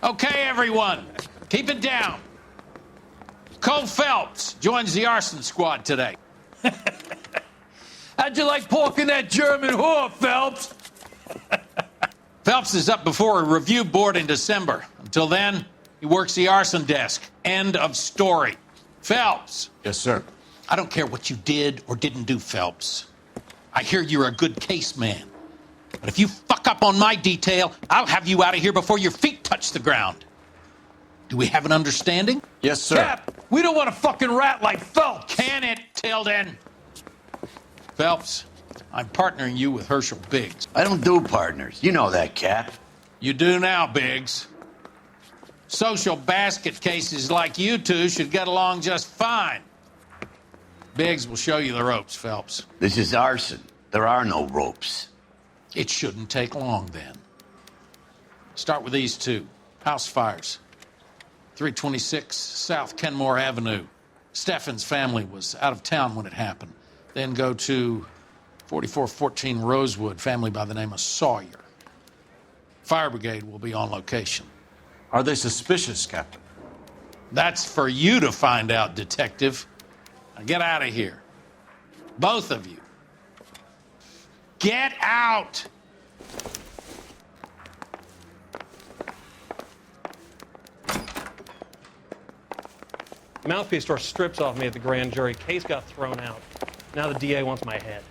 Okay, everyone, keep it down. Cole Phelps joins the arson squad today. How'd you like porking that German whore, Phelps? Phelps is up before a review board in December. Until then, he works the arson desk. End of story. Phelps. Yes, sir. I don't care what you did or didn't do, Phelps. I hear you're a good case man. But if you fuck up on my detail, I'll have you out of here before your feet touch the ground. Do we have an understanding? Yes, sir. Cap, we don't want a fucking rat like Phelps. Can it, Tilden? Phelps, I'm partnering you with Herschel Biggs. I don't do partners. You know that, Cap. You do now, Biggs. Social basket cases like you two should get along just fine. Biggs will show you the ropes, Phelps. This is arson. There are no ropes. It shouldn't take long, then. Start with these two. House fires. 326 South Kenmore Avenue. Steffen's family was out of town when it happened. Then go to 4414 Rosewood, family by the name of Sawyer. Fire brigade will be on location. Are they suspicious, Captain? That's for you to find out, Detective. Now get out of here. Both of you. Get out! Mouthpiece store strips off me at the grand jury. Case got thrown out. Now the DA wants my head.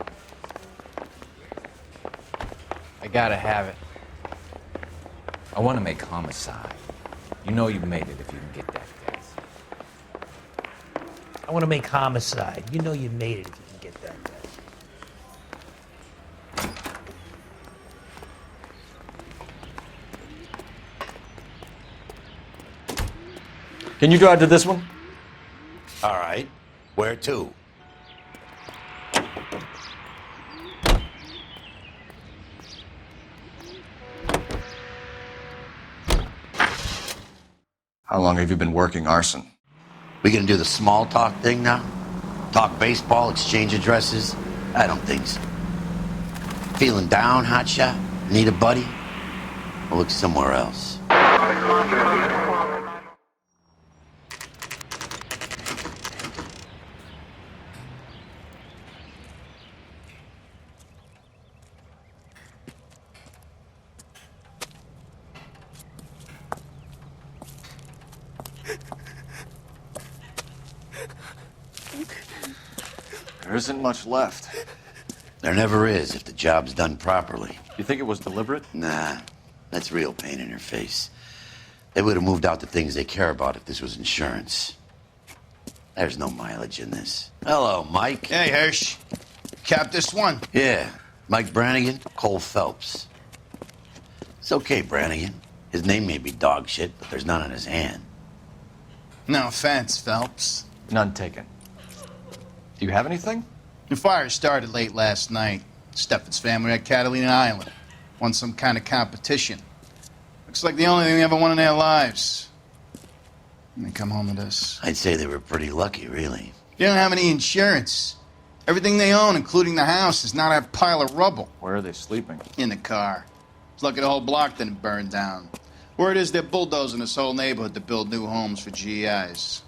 I gotta have it. I want to make homicide. You know you made it if you can get that case. I want to make homicide. You know you made it if you can get that guy. Can you drive to this one? All right. Where to? How long have you been working arson? We gonna do the small talk thing now? Talk baseball, exchange addresses? I don't think so. Feeling down, hotshot? Need a buddy? I'll look somewhere else. There isn't much left. There never is if the job's done properly. You think it was deliberate? Nah, that's real pain in her face. They would have moved out the things they care about if this was insurance. There's no mileage in this. Hello, Mike. Hey, Hirsch. Cap this one. Yeah, Mike Brannigan, Cole Phelps. It's okay, Brannigan. His name may be dog shit, but there's none on his hand. No offense, Phelps. None taken. Do you have anything? The fire started late last night. Steffen's family at Catalina Island. Won some kind of competition. Looks like the only thing they ever won in their lives. And they come home to this. I'd say they were pretty lucky, really. They don't have any insurance. Everything they own, including the house, is not a pile of rubble. Where are they sleeping? In the car. It's lucky the whole block didn't burn down. Word is they're bulldozing this whole neighborhood to build new homes for GIs.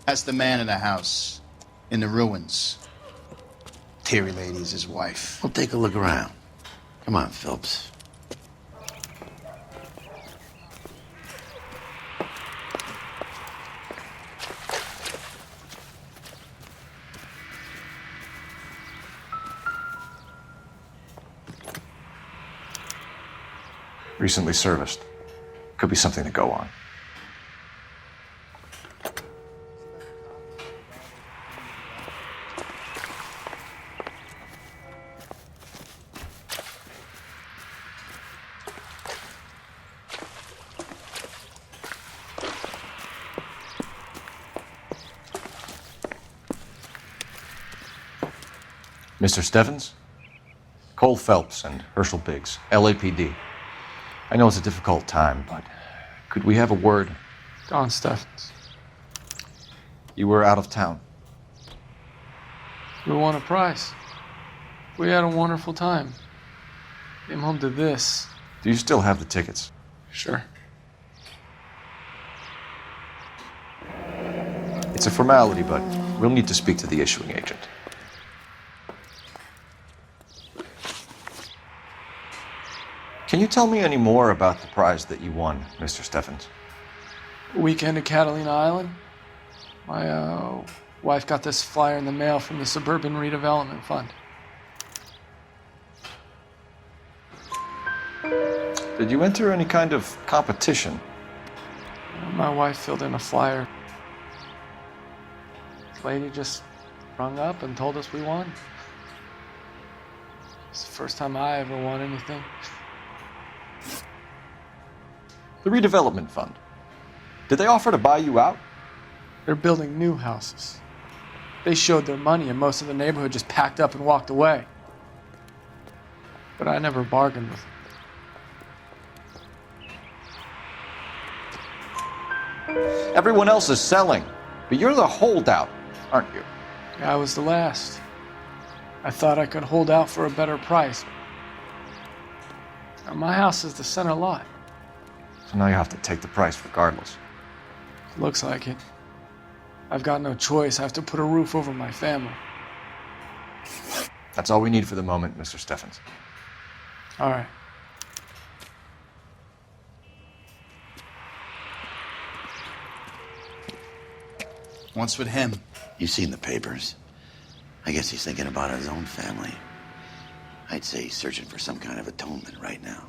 That's the man in the house. In the ruins. Terry Lady's his wife. We'll take a look around. Come on, Phelps. Recently serviced. Could be something to go on. Mr. Steffens? Cole Phelps and Herschel Biggs, LAPD. I know it's a difficult time, but could we have a word? Don Steffens. You were out of town. We won a prize. We had a wonderful time. Came home to this. Do you still have the tickets? Sure. It's a formality, but we'll need to speak to the issuing agent. Can you tell me any more about the prize that you won, Mr. Steffens? Weekend at Catalina Island. My wife got this flyer in the mail from the Suburban Redevelopment Fund. Did you enter any kind of competition? My wife filled in a flyer. Lady just rung up and told us we won. It's the first time I ever won anything. The redevelopment fund. Did they offer to buy you out? They're building new houses. They showed their money and most of the neighborhood just packed up and walked away. But I never bargained with them. Everyone else is selling, but you're the holdout, aren't you? I was the last. I thought I could hold out for a better price. Now, my house is the center lot. So now you have to take the price regardless. Looks like it. I've got no choice. I have to put a roof over my family. That's all we need for the moment, Mr. Steffens. All right. What's with him? You've seen the papers. I guess he's thinking about his own family. I'd say he's searching for some kind of atonement right now.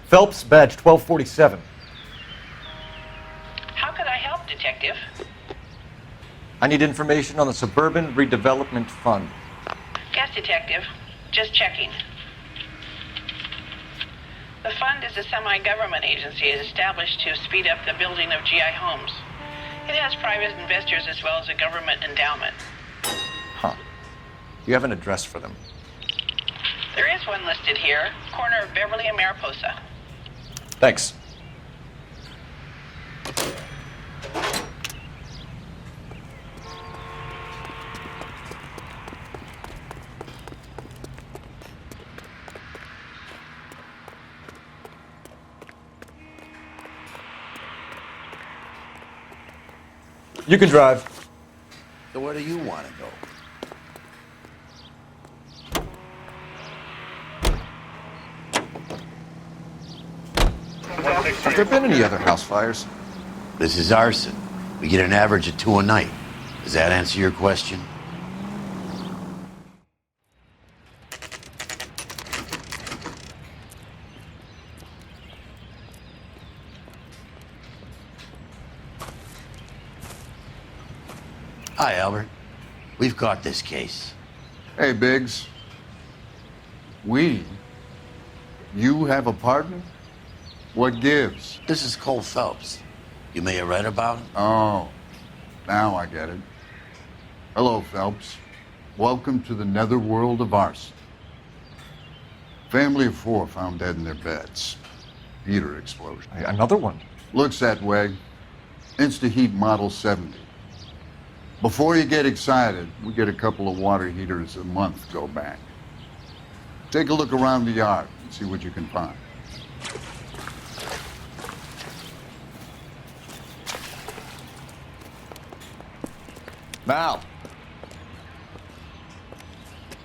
Phelps, badge 1247. How could I help, Detective? I need information on the Suburban Redevelopment Fund. Yes, Detective. Just checking. The fund is a semi-government agency established to speed up the building of GI homes. It has private investors as well as a government endowment. Huh. You have an address for them? There is one listed here, corner of Beverly and Mariposa. Thanks. You can drive. So where do you want to go? Have there been any other house fires? This is arson. We get an average of 2 a night. Does that answer your question? Hi, Albert. We've caught this case. Hey, Biggs. You have a partner? What gives? This is Cole Phelps. You may have read about him. Oh, now I get it. Hello, Phelps. Welcome to the netherworld of arson. Family of 4 found dead in their beds. Heater explosion. Another one. Looks that way. Insta-Heat Model 70. Before you get excited, we get a couple of water heaters a month go back. Take a look around the yard and see what you can find. Mal,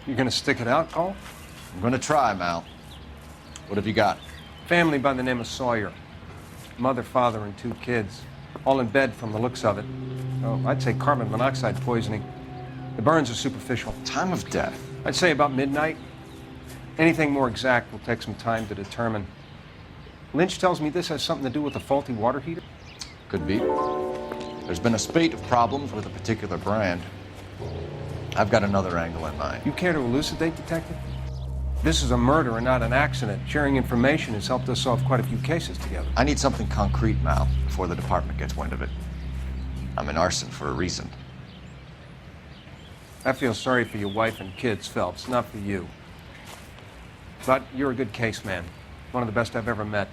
You gonna stick it out, Cole? I'm gonna try, Mal. What have you got? Family by the name of Sawyer. Mother, father, and 2 kids. All in bed from the looks of it. Oh, I'd say carbon monoxide poisoning. The burns are superficial. Time of death. I'd say about midnight. Anything more exact will take some time to determine. Lynch tells me this has something to do with a faulty water heater. Could be. There's been a spate of problems with a particular brand. I've got another angle in mind. You care to elucidate, Detective? This is a murder and not an accident. Sharing information has helped us solve quite a few cases together. I need something concrete, Mal, before the department gets wind of it. I'm in arson for a reason. I feel sorry for your wife and kids, Phelps, not for you. But you're a good case man. One of the best I've ever met.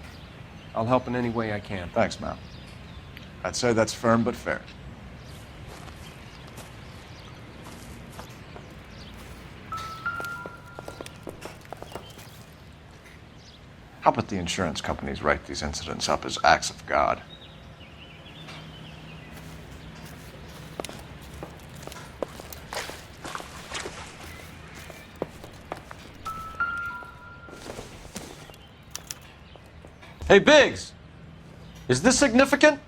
I'll help in any way I can. Thanks, Mal. I'd say that's firm but fair. How about the insurance companies write these incidents up as acts of God? Hey, Biggs! Is this significant?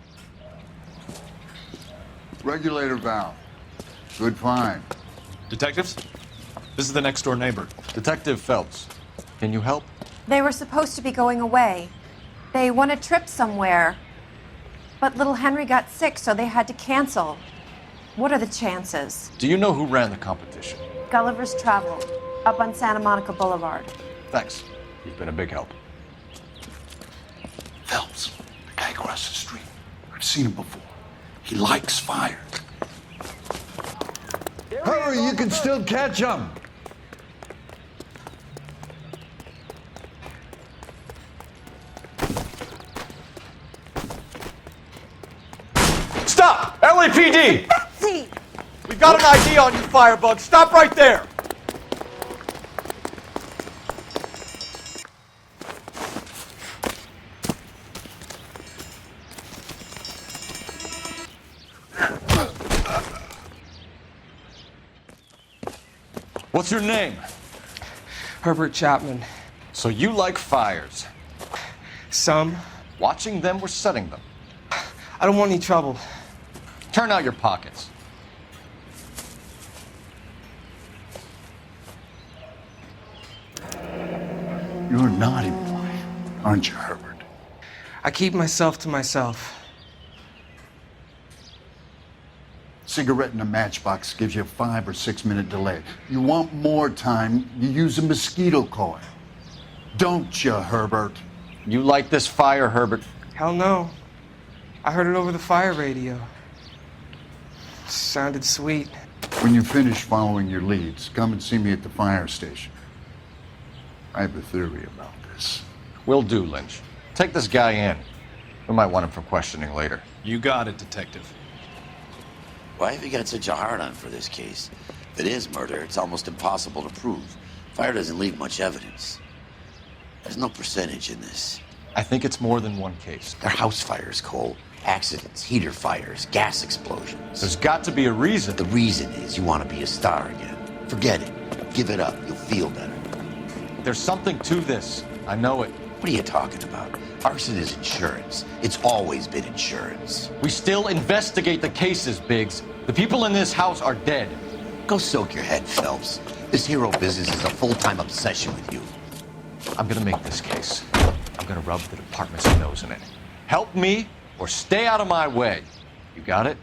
Regulator valve. Good find. Detectives? This is the next door neighbor. Detective Phelps, can you help? They were supposed to be going away. They won a trip somewhere. But little Henry got sick, so they had to cancel. What are the chances? Do you know who ran the competition? Gulliver's Travel, up on Santa Monica Boulevard. Thanks. You've been a big help. Phelps, the guy across the street. I've seen him before. He likes fire. Hurry, you can still catch him. Stop! LAPD! Betsy! We've got an ID on you, Firebug. Stop right there! What's your name? Herbert Chapman. So you like fires. Some. Watching them or setting them? I don't want any trouble. Turn out your pockets. You're a naughty boy, aren't you, Herbert? I keep myself to myself. Cigarette in a matchbox gives you a 5 or 6 minute delay. You want more time, you use a mosquito coil. Don't you, Herbert? You like this fire, Herbert? Hell no. I heard it over the fire radio. Sounded sweet. When you finish following your leads, come and see me at the fire station. I have a theory about this. Will do, Lynch. Take this guy in. We might want him for questioning later. You got it, Detective. Why have you got such a hard-on for this case? If it is murder, it's almost impossible to prove. Fire doesn't leave much evidence. There's no percentage in this. I think it's more than one case. They're house fires, Cole. Accidents, heater fires, gas explosions. There's got to be a reason. The reason is you want to be a star again. Forget it. Give it up. You'll feel better. There's something to this. I know it. What are you talking about? Arson is insurance. It's always been insurance. We still investigate the cases, Biggs. The people in this house are dead. Go soak your head, Phelps. This hero business is a full-time obsession with you. I'm gonna make this case. I'm gonna rub the department's nose in it. Help me or stay out of my way. You got it?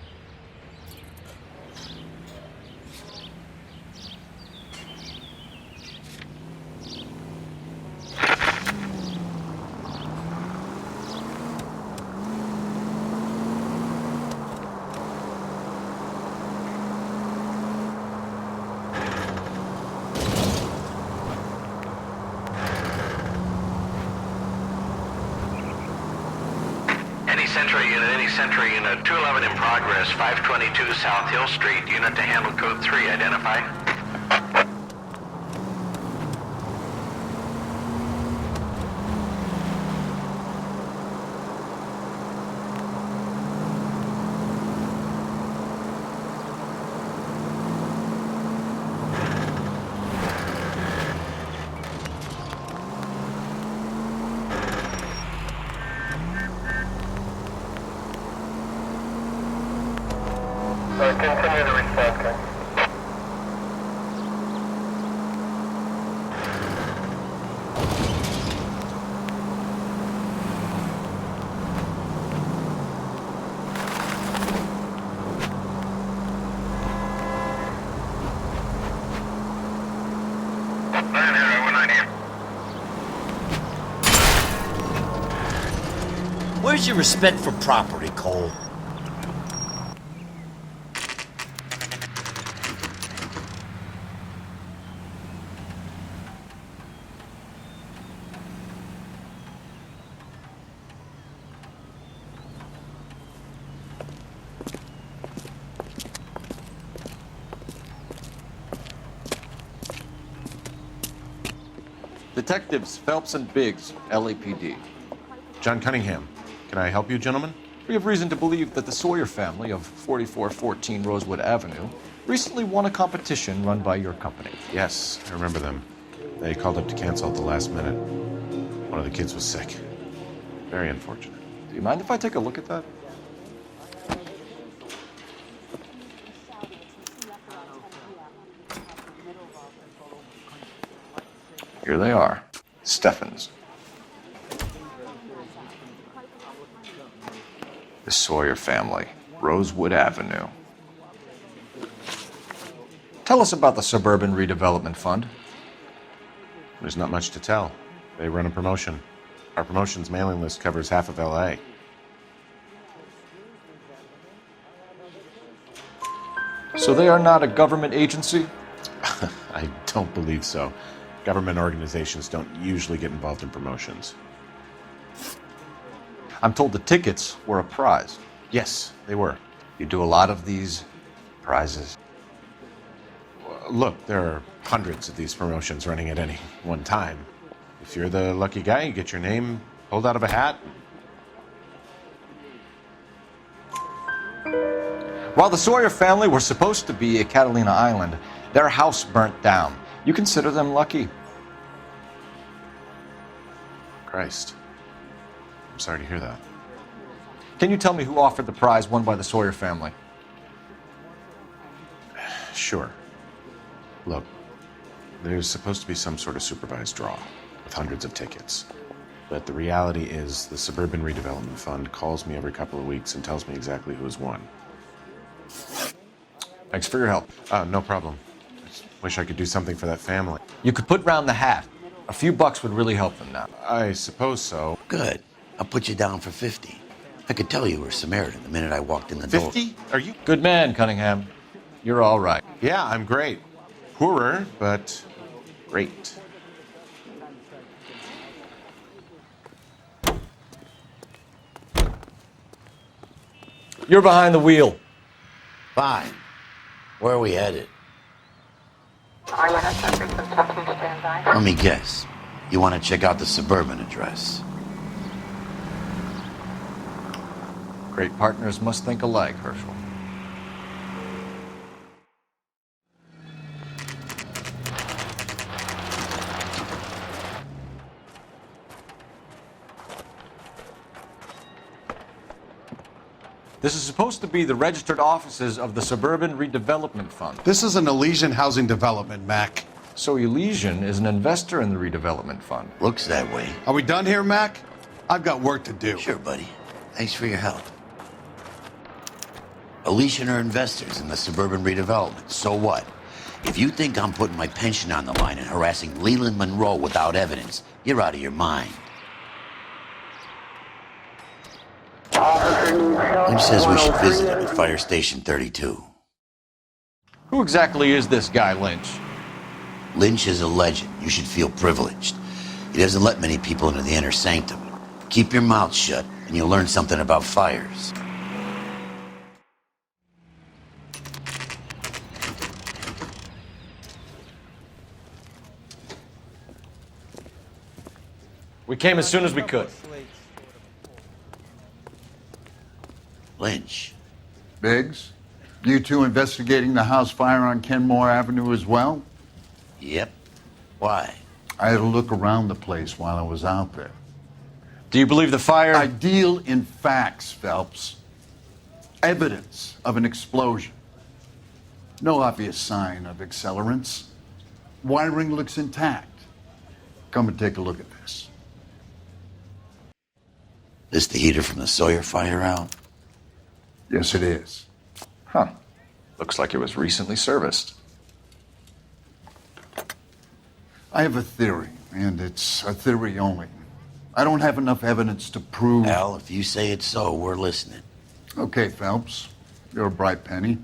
Century unit 211 in progress, 522 South Hill Street, unit to handle code 3, identify. Continue the response, guys. Where's your respect for property, Cole? Detectives Phelps and Biggs, LAPD. John Cunningham. Can I help you, gentlemen? We have reason to believe that the Sawyer family of 4414 Rosewood Avenue recently won a competition run by your company. Yes, I remember them. They called up to cancel at the last minute. One of the kids was sick. Very unfortunate. Do you mind if I take a look at that? Here they are. Steffens. The Sawyer family, Rosewood Avenue. Tell us about the Suburban Redevelopment Fund. There's not much to tell. They run a promotion. Our promotion's mailing list covers half of LA. So they are not a government agency? I don't believe so. Government organizations don't usually get involved in promotions. I'm told the tickets were a prize. Yes, they were. You do a lot of these prizes. Look, there are hundreds of these promotions running at any one time. If you're the lucky guy, you get your name pulled out of a hat. While the Sawyer family were supposed to be at Catalina Island, their house burnt down. You consider them lucky? Christ. I'm sorry to hear that. Can you tell me who offered the prize won by the Sawyer family? Sure. Look, there's supposed to be some sort of supervised draw with hundreds of tickets. But the reality is the Suburban Redevelopment Fund calls me every couple of weeks and tells me exactly who has won. Thanks for your help. No problem. I just wish I could do something for that family. You could put round the hat. A few bucks would really help them now. I suppose so. Good. I'll put you down for 50. I could tell you were Samaritan the minute I walked in the door. 50? Are you? Good man, Cunningham. You're all right. Yeah, I'm great. Poorer, but great. You're behind the wheel. Fine. Where are we headed? Let me guess. You want to check out the Suburban address? Great partners must think alike, Herschel. This is supposed to be the registered offices of the Suburban Redevelopment Fund. This is an Elysian housing development, Mac. So Elysian is an investor in the Redevelopment Fund. Looks that way. Are we done here, Mac? I've got work to do. Sure, buddy. Thanks for your help. Elysian are investors in the Suburban Redevelopment. So what? If you think I'm putting my pension on the line and harassing Leland Monroe without evidence, you're out of your mind. Lynch says we should visit him at Fire Station 32. Who exactly is this guy, Lynch? Lynch is a legend. You should feel privileged. He doesn't let many people into the inner sanctum. Keep your mouth shut, and you'll learn something about fires. We came as soon as we could. Lynch. Biggs, you two investigating the house fire on Kenmore Avenue as well? Yep. Why? I had a look around the place while I was out there. Do you believe the fire? I deal in facts, Phelps. Evidence of an explosion. No obvious sign of accelerants. Wiring looks intact. Come and take a look at this. This the heater from the Sawyer fire out? Yes, it is. Huh. Looks like it was recently serviced. I have a theory, and it's a theory only. I don't have enough evidence to prove... Al, if you say it's so, we're listening. Okay, Phelps. You're a bright penny.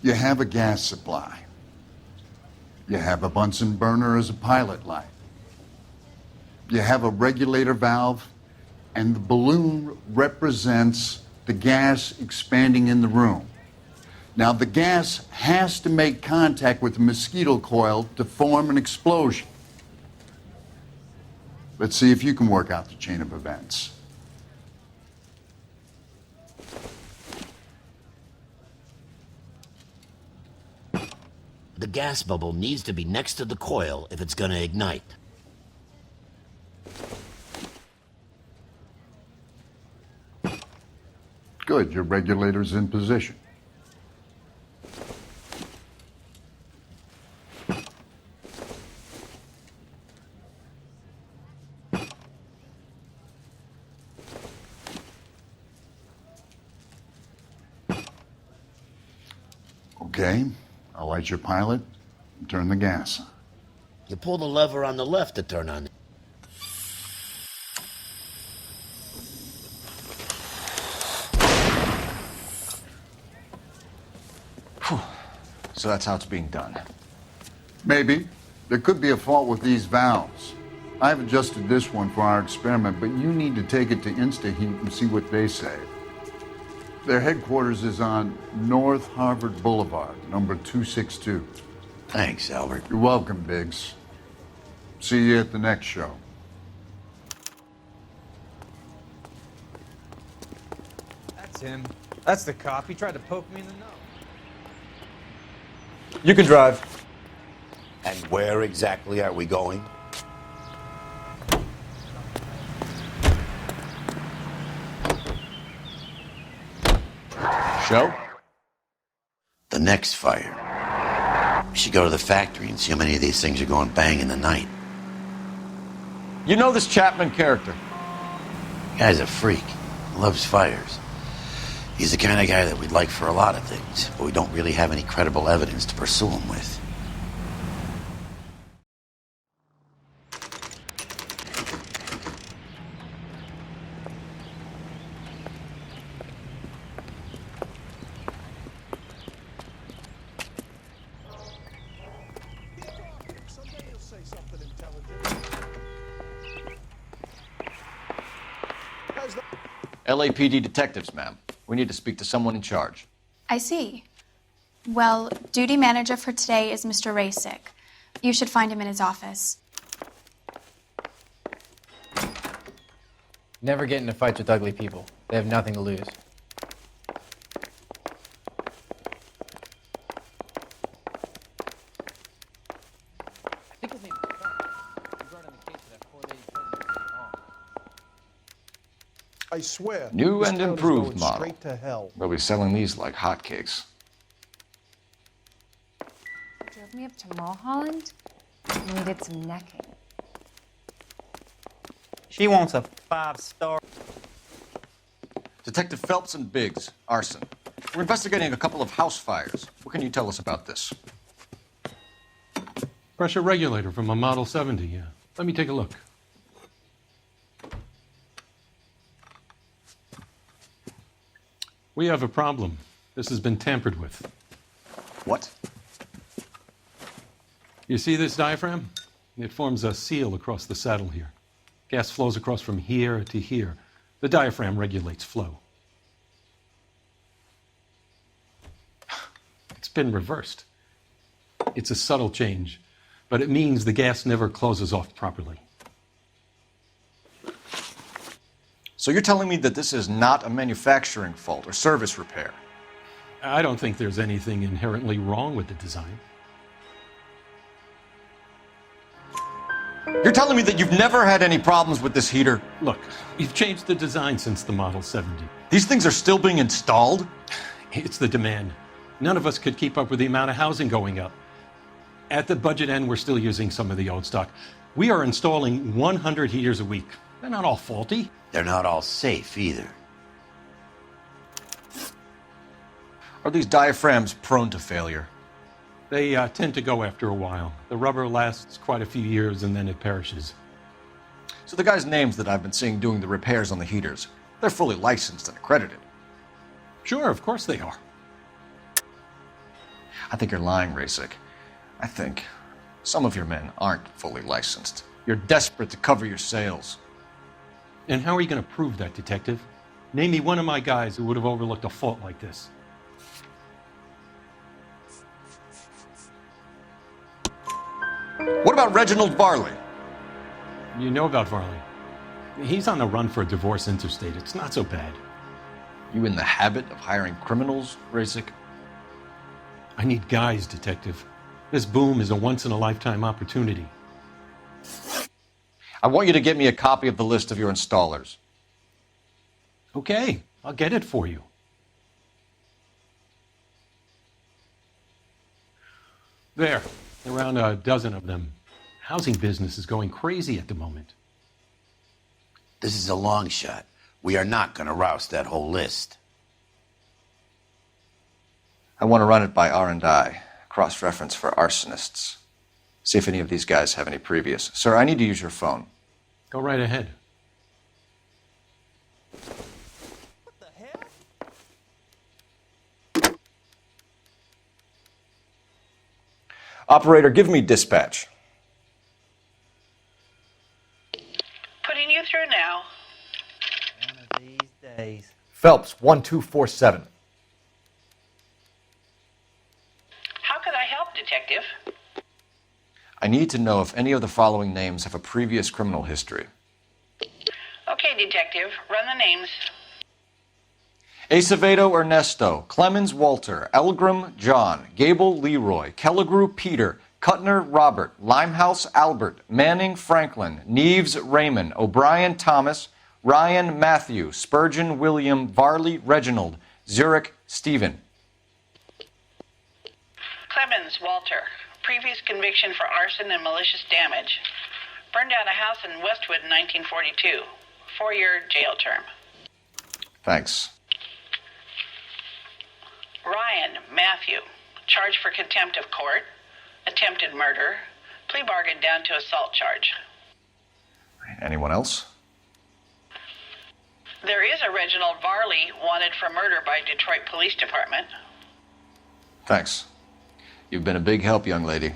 You have a gas supply. You have a Bunsen burner as a pilot light. You have a regulator valve, and the balloon represents the gas expanding in the room. Now, the gas has to make contact with the mosquito coil to form an explosion. Let's see if you can work out the chain of events. The gas bubble needs to be next to the coil if it's gonna ignite. Good, your regulator's in position. Okay, I'll light your pilot and turn the gas on. You pull the lever on the left to turn on. So that's how it's being done. Maybe. There could be a fault with these valves. I've adjusted this one for our experiment, but you need to take it to InstaHeat and see what they say. Their headquarters is on North Harvard Boulevard, number 262. Thanks, Albert. You're welcome, Biggs. See you at the next show. That's him. That's the cop. He tried to poke me in the nose. You can drive. And where exactly are we going? Show? The next fire. We should go to the factory and see how many of these things are going bang in the night. You know this Chapman character? Guy's a freak. He loves fires. He's the kind of guy that we'd like for a lot of things, but we don't really have any credible evidence to pursue him with. LAPD detectives, ma'am. We need to speak to someone in charge. I see. Well, duty manager for today is Mr. Rasick. You should find him in his office. Never get into fights with ugly people. They have nothing to lose. I swear. New this and town is improved going model. Straight to hell. They'll be selling these like hotcakes. Drove me up to Mulholland and we did some necking. She wants a 5-star. Detective Phelps and Biggs, arson. We're investigating a couple of house fires. What can you tell us about this? Pressure regulator from a Model 70, yeah. Let me take a look. We have a problem. This has been tampered with. What? You see this diaphragm? It forms a seal across the saddle here. Gas flows across from here to here. The diaphragm regulates flow. It's been reversed. It's a subtle change, but it means the gas never closes off properly. So you're telling me that this is not a manufacturing fault or service repair? I don't think there's anything inherently wrong with the design. You're telling me that you've never had any problems with this heater? Look, we've changed the design since the Model 70. These things are still being installed? It's the demand. None of us could keep up with the amount of housing going up. At the budget end, we're still using some of the old stock. We are installing 100 heaters a week. They're not all faulty. They're not all safe either. Are these diaphragms prone to failure? They tend to go after a while. The rubber lasts quite a few years and then it perishes. So the guys' names that I've been seeing doing the repairs on the heaters, they're fully licensed and accredited. Sure, of course they are. I think you're lying, Rasick. I think some of your men aren't fully licensed. You're desperate to cover your sales. And how are you going to prove that, Detective? Name me one of my guys who would have overlooked a fault like this. What about Reginald Varley? You know about Varley. He's on the run for a divorce interstate. It's not so bad. You in the habit of hiring criminals, Rasic? I need guys, Detective. This boom is a once-in-a-lifetime opportunity. I want you to get me a copy of the list of your installers. Okay, I'll get it for you. There, around a dozen of them. Housing business is going crazy at the moment. This is a long shot. We are not going to rouse that whole list. I want to run it by R&I, cross-reference for arsonists. See if any of these guys have any previous. Sir, I need to use your phone. Go right ahead. Operator, give me dispatch. Putting you through now. One of these days. Phelps, 1247. How could I help, Detective? I need to know if any of the following names have a previous criminal history. Okay, Detective. Run the names. Acevedo Ernesto, Clemens Walter, Elgram John, Gable Leroy, Kelligrew Peter, Cutner Robert, Limehouse Albert, Manning Franklin, Neves Raymond, O'Brien Thomas, Ryan Matthew, Spurgeon William, Varley Reginald, Zurich Stephen. Clemens Walter. Previous conviction for arson and malicious damage. Burned down a house in Westwood in 1942. 4-year jail term. Thanks. Ryan Matthew. Charged for contempt of court. Attempted murder. Plea bargain down to assault charge. Anyone else? There is a Reginald Varley wanted for murder by Detroit Police Department. Thanks. You've been a big help, young lady.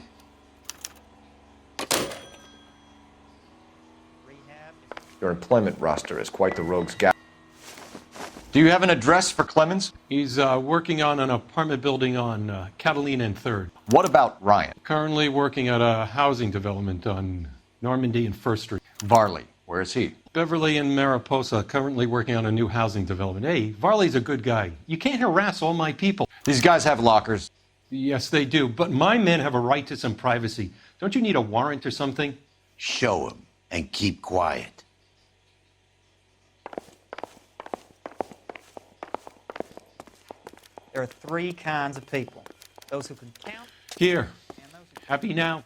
Your employment roster is quite the rogue's gallery. Do you have an address for Clemens? He's working on an apartment building on Catalina and 3rd. What about Ryan? Currently working at a housing development on Normandy and 1st Street. Varley, where is he? Beverly and Mariposa, currently working on a new housing development. Hey, Varley's a good guy. You can't harass all my people. These guys have lockers. Yes, they do, but my men have a right to some privacy. Don't you need a warrant or something? Show him and keep quiet. There are 3 kinds of people. Those who can count. Here. Happy now?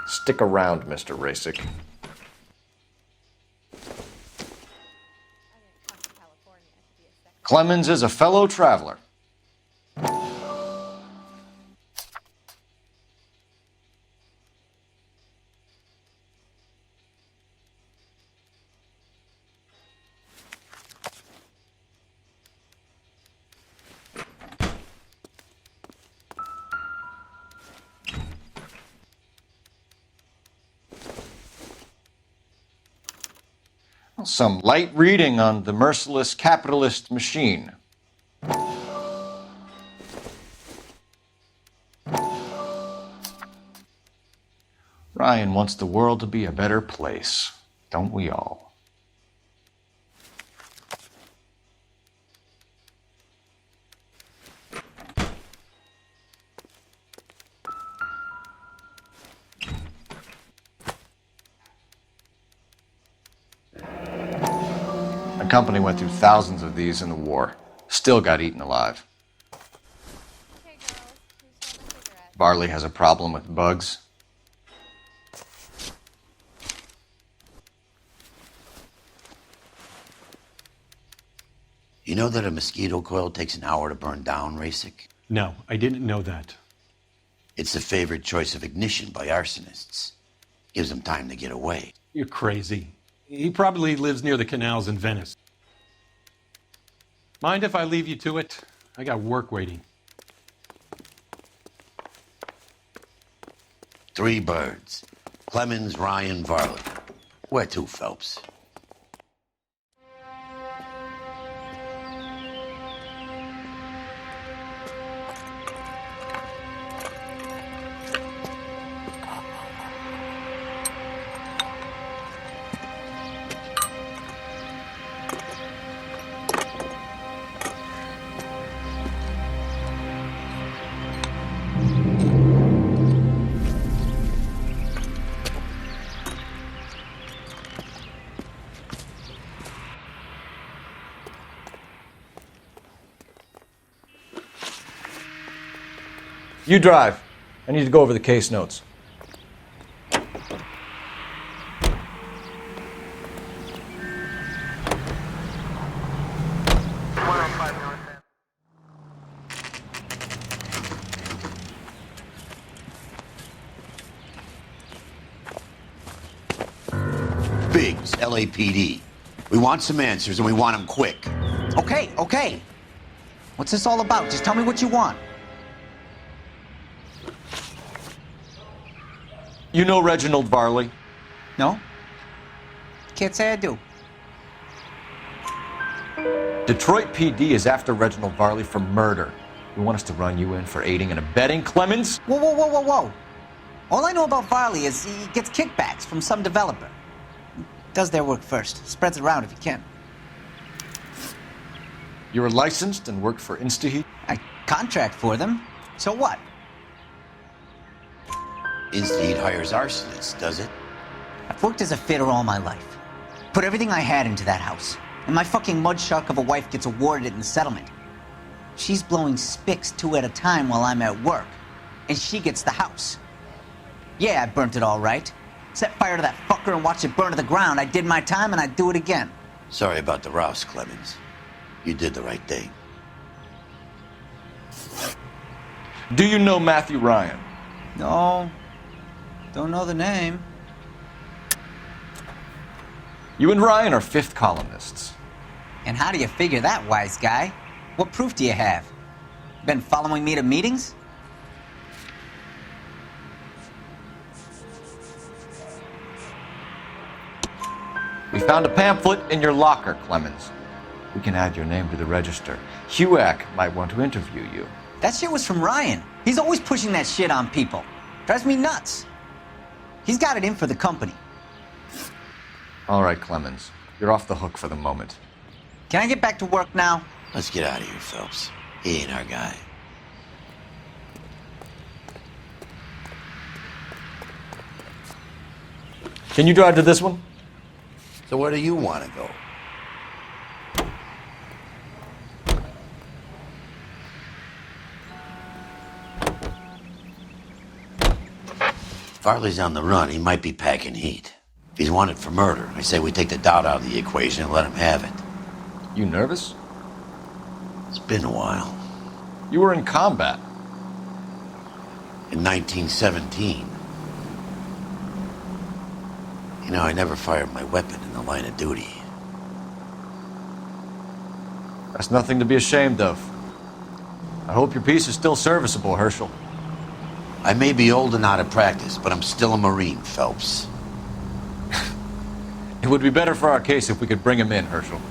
Stick around, Mr. Rasic. Clemens is a fellow traveler. Some light reading on the merciless capitalist machine. Ryan wants the world to be a better place, don't we all? The company went through thousands of these in the war. Still got eaten alive. Varley has a problem with bugs. You know that a mosquito coil takes an hour to burn down, Rasic? No, I didn't know that. It's the favorite choice of ignition by arsonists. Gives them time to get away. You're crazy. He probably lives near the canals in Venice. Mind if I leave you to it? I got work waiting. 3 birds. Clemens, Ryan, Varley. Where to, Phelps? You drive. I need to go over the case notes. Biggs, LAPD. We want some answers and we want them quick. Okay. What's this all about? Just tell me what you want. You know Reginald Varley? No? Can't say I do. Detroit PD is after Reginald Varley for murder. You want us to run you in for aiding and abetting Clemens? Whoa. All I know about Varley is he gets kickbacks from some developer. Does their work first. Spreads it around if he can. You were licensed and worked for InstaHeat? I contract for them. So what? InstaHeat hires arsonists, does it? I've worked as a fitter all my life. Put everything I had into that house. And my fucking mud shark of a wife gets awarded it in the settlement. She's blowing spics 2 at a time while I'm at work. And she gets the house. Yeah, I burnt it all right. Set fire to that fucker and watch it burn to the ground. I did my time and I'd do it again. Sorry about the rouse, Clemens. You did the right thing. Do you know Matthew Ryan? No. Don't know the name. You and Ryan are fifth columnists. And how do you figure that, wise guy? What proof do you have? Been following me to meetings? We found a pamphlet in your locker, Clemens. We can add your name to the register. HUAC might want to interview you. That shit was from Ryan. He's always pushing that shit on people. Drives me nuts. He's got it in for the company. All right, Clemens. You're off the hook for the moment. Can I get back to work now? Let's get out of here, Phelps. He ain't our guy. Can you drive to this one? So where do you want to go? Farley's on the run. He might be packing heat. If he's wanted for murder, I say we take the doubt out of the equation and let him have it. You nervous? It's been a while. You were in combat. In 1917. You know, I never fired my weapon in the line of duty. That's nothing to be ashamed of. I hope your piece is still serviceable, Herschel. I may be old and out of practice, but I'm still a Marine, Phelps. It would be better for our case if we could bring him in, Herschel.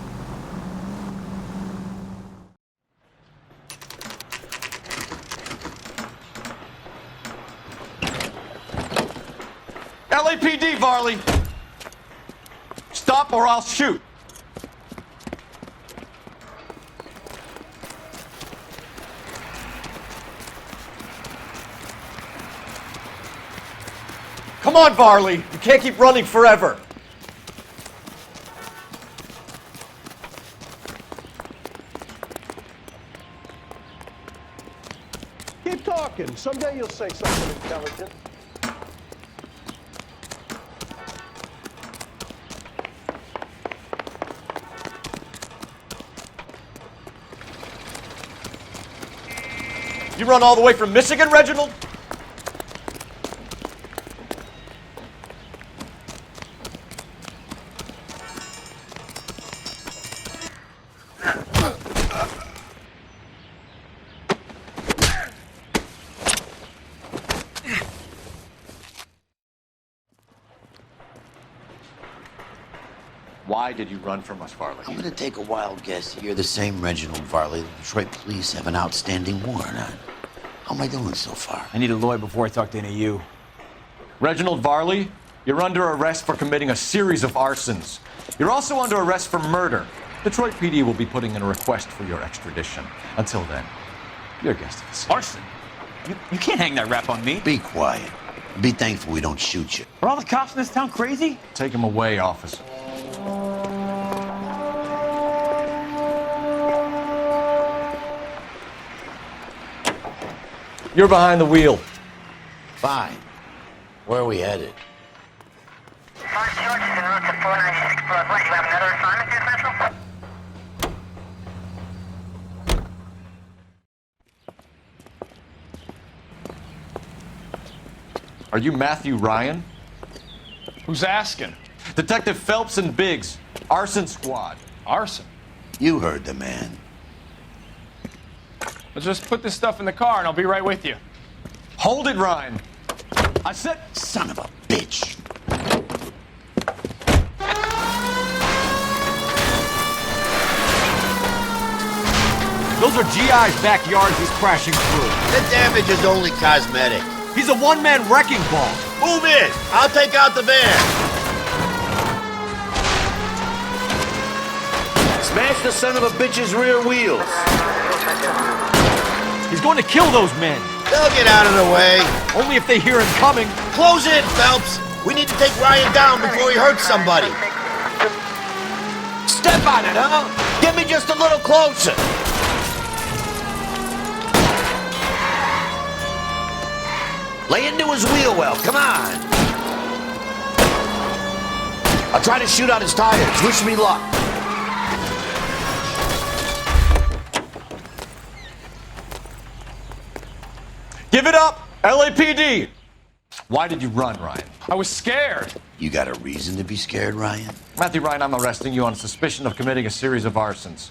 LAPD, Varley! Stop or I'll shoot! Come on, Varley! You can't keep running forever! Keep talking. Someday you'll say something intelligent. You run all the way from Michigan, Reginald? Why did you run from us, Varley? I'm gonna take a wild guess. You're the same Reginald Varley the Detroit police have an outstanding warrant on. How am I doing so far? I need a lawyer before I talk to any of you. Reginald Varley, you're under arrest for committing a series of arsons. You're also under arrest for murder. Detroit PD will be putting in a request for your extradition. Until then, you're a guest of the city. Arson? You can't hang that rap on me. Be quiet. Be thankful we don't shoot you. Are all the cops in this town crazy? Take him away, officer. You're behind the wheel. Fine. Where are we headed? George is en route to 496 Broad West. You have another assignment here, Central? Are you Matthew Ryan? Who's asking? Detective Phelps and Biggs, arson squad. Arson? You heard the man. Let's just put this stuff in the car and I'll be right with you. Hold it, Ryan. I said... Son of a bitch. Those are GI's backyards he's crashing through. The damage is only cosmetic. He's a one-man wrecking ball. Move in. I'll take out the van. Smash the son of a bitch's rear wheels. He's going to kill those men. They'll get out of the way. Only if they hear him coming. Close in, Phelps. We need to take Ryan down before he hurts somebody. Step on it, huh? Get me just a little closer. Lay into his wheel well, come on. I'll try to shoot out his tires. Wish me luck. Give it up, LAPD. Why did you run, Ryan? I was scared. You got a reason to be scared, Ryan? Matthew Ryan, I'm arresting you on suspicion of committing a series of arsons.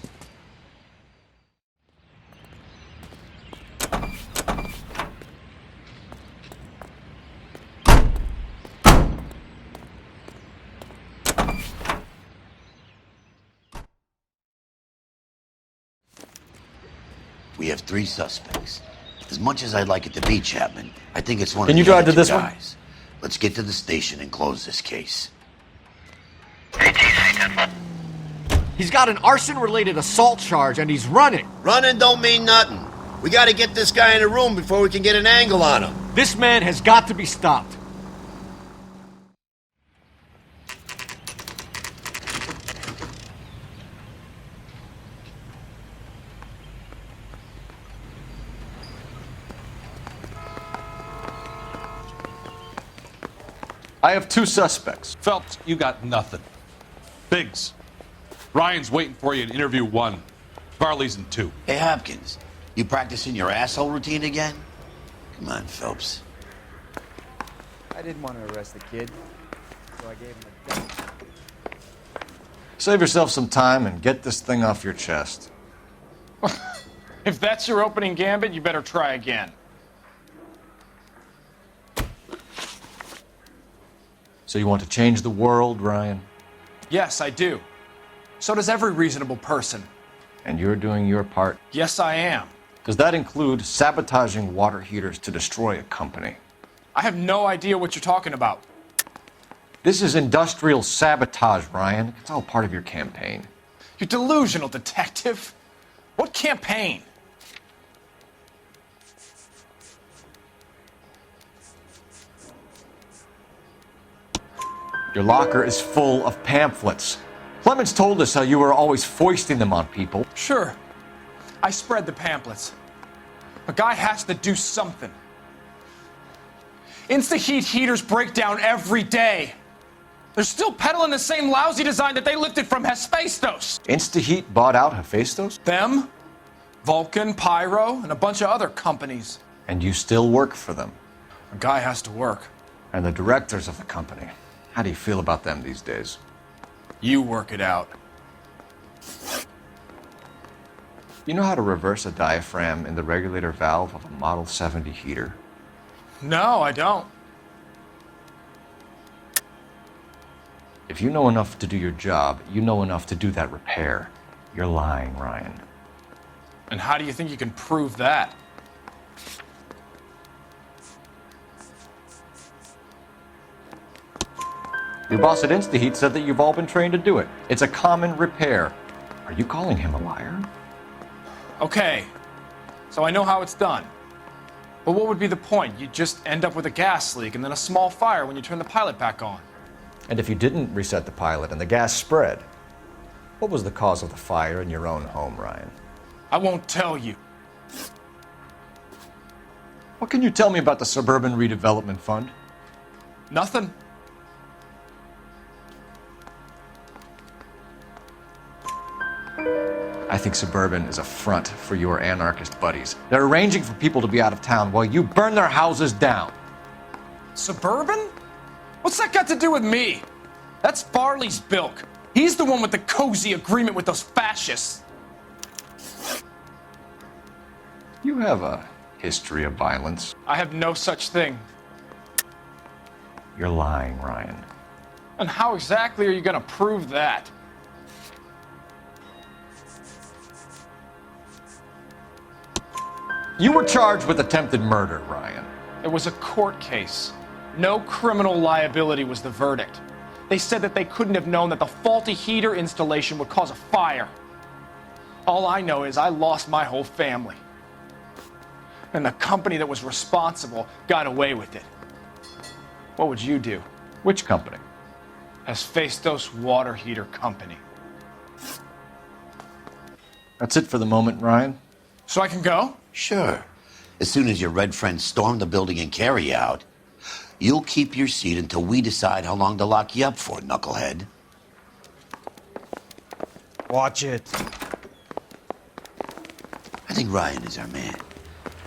We have 3 suspects. As much as I'd like it to be, Chapman, I think it's one Can of you the drive other to this two one? guys. Let's get to the station and close this case. He's got an arson-related assault charge, and he's running. Running don't mean nothing. We gotta get this guy in a room before we can get an angle on him. This man has got to be stopped. I have 2 suspects. Phelps, you got nothing. Biggs, Ryan's waiting for you in interview 1. Varley's in 2. Hey, Hopkins, you practicing your asshole routine again? Come on, Phelps. I didn't want to arrest the kid, so I gave him a gun. Save yourself some time and get this thing off your chest. If that's your opening gambit, you better try again. So you want to change the world, Ryan? Yes, I do. So does every reasonable person. And you're doing your part? Yes, I am. Does that include sabotaging water heaters to destroy a company? I have no idea what you're talking about. This is industrial sabotage, Ryan. It's all part of your campaign. You're delusional, detective. What campaign? Your locker is full of pamphlets. Clemens told us how you were always foisting them on people. Sure. I spread the pamphlets. A guy has to do something. Insta-heat heaters break down every day. They're still peddling the same lousy design that they lifted from Hephaestus. Instaheat bought out Hephaestus? Them, Vulcan, Pyro, and a bunch of other companies. And you still work for them? A guy has to work. And the directors of the company. How do you feel about them these days? You work it out. You know how to reverse a diaphragm in the regulator valve of a Model 70 heater? No, I don't. If you know enough to do your job, you know enough to do that repair. You're lying, Ryan. And how do you think you can prove that? Your boss at Instaheat said that you've all been trained to do it. It's a common repair. Are you calling him a liar? Okay, so I know how it's done. But what would be the point? You just end up with a gas leak and then a small fire when you turn the pilot back on. And if you didn't reset the pilot and the gas spread, what was the cause of the fire in your own home, Ryan? I won't tell you. What can you tell me about the Suburban Redevelopment Fund? Nothing. I think Suburban is a front for your anarchist buddies. They're arranging for people to be out of town while you burn their houses down. Suburban? What's that got to do with me? That's Farley's bilk. He's the one with the cozy agreement with those fascists. You have a history of violence. I have no such thing. You're lying, Ryan. And how exactly are you going to prove that? You were charged with attempted murder, Ryan. It was a court case. No criminal liability was the verdict. They said that they couldn't have known that the faulty heater installation would cause a fire. All I know is I lost my whole family. And the company that was responsible got away with it. What would you do? Which company? Hephaestus Water Heater Company. That's it for the moment, Ryan. So I can go? Sure. As soon as your red friends storm the building and carry out, you'll keep your seat until we decide how long to lock you up for, knucklehead. Watch it. I think Ryan is our man.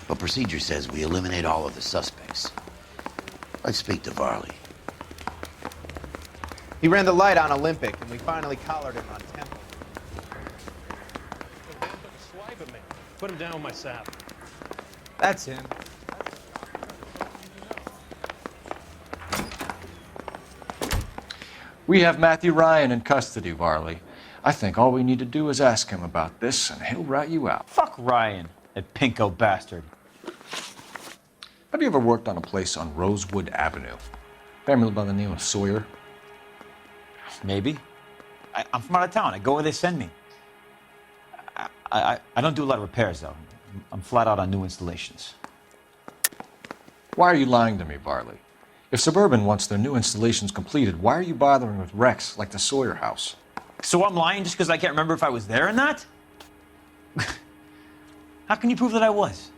But procedure says we eliminate all of the suspects. Let's speak to Varley. He ran the light on Olympic, and we finally collared him on Temple. Put him down with my sap. That's him. We have Matthew Ryan in custody, Varley. I think all we need to do is ask him about this, and he'll rat you out. Fuck Ryan, that pinko bastard. Have you ever worked on a place on Rosewood Avenue? Family by the name of Sawyer? Maybe. I'm from out of town. I go where they send me. I don't do a lot of repairs, though. I'm flat out on new installations. Why are you lying to me, Varley? If Suburban wants their new installations completed, why are you bothering with wrecks like the Sawyer house? So I'm lying just because I can't remember if I was there or not? How can you prove that I was?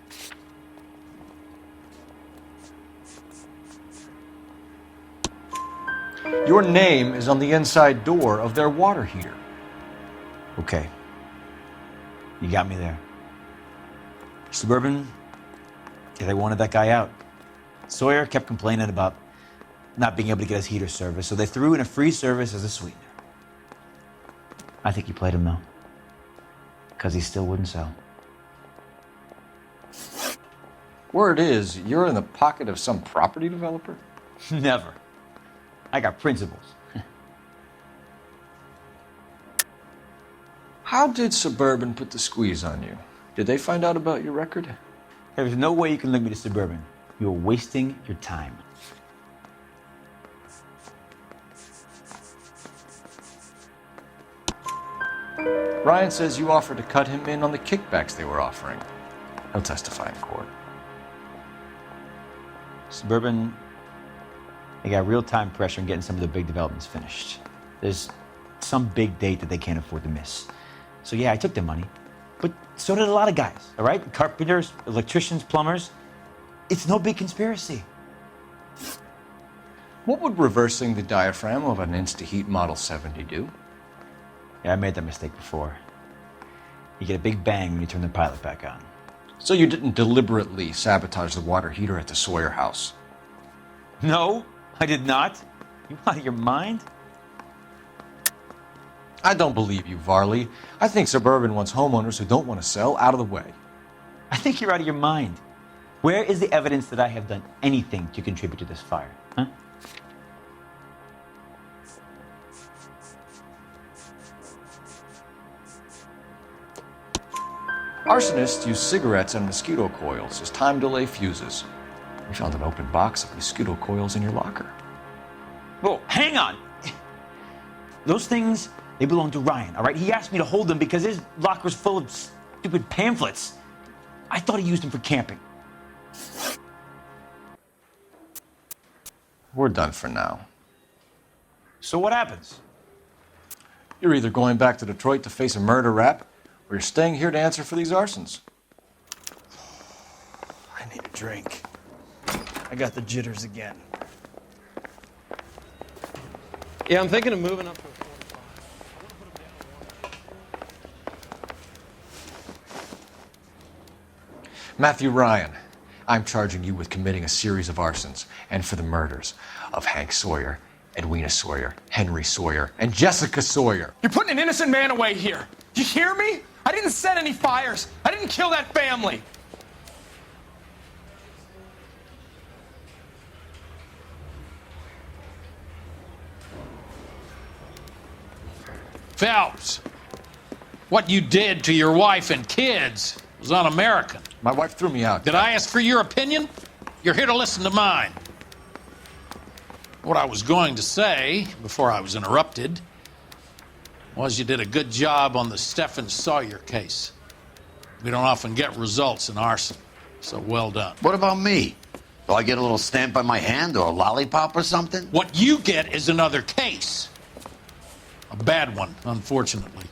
Your name is on the inside door of their water heater. Okay. You got me there. Suburban, yeah, they wanted that guy out. Sawyer kept complaining about not being able to get his heater service, so they threw in a free service as a sweetener. I think you played him, though. Because he still wouldn't sell. Word is, you're in the pocket of some property developer? Never. I got principles. How did Suburban put the squeeze on you? Did they find out about your record? There's no way you can link me to Suburban. You're wasting your time. Ryan says you offered to cut him in on the kickbacks they were offering. He'll testify in court. Suburban, they got real time pressure on getting some of the big developments finished. There's some big date that they can't afford to miss. So yeah, I took their money. But so did a lot of guys, all right? Carpenters, electricians, plumbers. It's no big conspiracy. What would reversing the diaphragm of an Insta-Heat Model 70 do? Yeah, I made that mistake before. You get a big bang when you turn the pilot back on. So you didn't deliberately sabotage the water heater at the Sawyer house? No, I did not. You out of your mind? I don't believe you, Varley. I think Suburban wants homeowners who don't want to sell out of the way. I think you're out of your mind. Where is the evidence that I have done anything to contribute to this fire? Huh? Arsonists use cigarettes and mosquito coils as time delay fuses. We found an open box of mosquito coils in your locker. Whoa, hang on! Those things, they belong to Ryan, all right? He asked me to hold them because his locker's full of stupid pamphlets. I thought he used them for camping. We're done for now. So what happens? You're either going back to Detroit to face a murder rap, or you're staying here to answer for these arsons. I need drink. I got the jitters again. Yeah, I'm thinking of moving up to a 45. Matthew Ryan, I'm charging you with committing a series of arsons and for the murders of Hank Sawyer, Edwina Sawyer, Henry Sawyer, and Jessica Sawyer. You're putting an innocent man away here. You hear me? I didn't set any fires. I didn't kill that family. Phelps, what you did to your wife and kids was un-American. My wife threw me out. Did I ask for your opinion? You're here to listen to mine. What I was going to say, before I was interrupted, was you did a good job on the Stephen Sawyer case. We don't often get results in arson, so well done. What about me? Do I get a little stamp on my hand or a lollipop or something? What you get is another case. A bad one, unfortunately.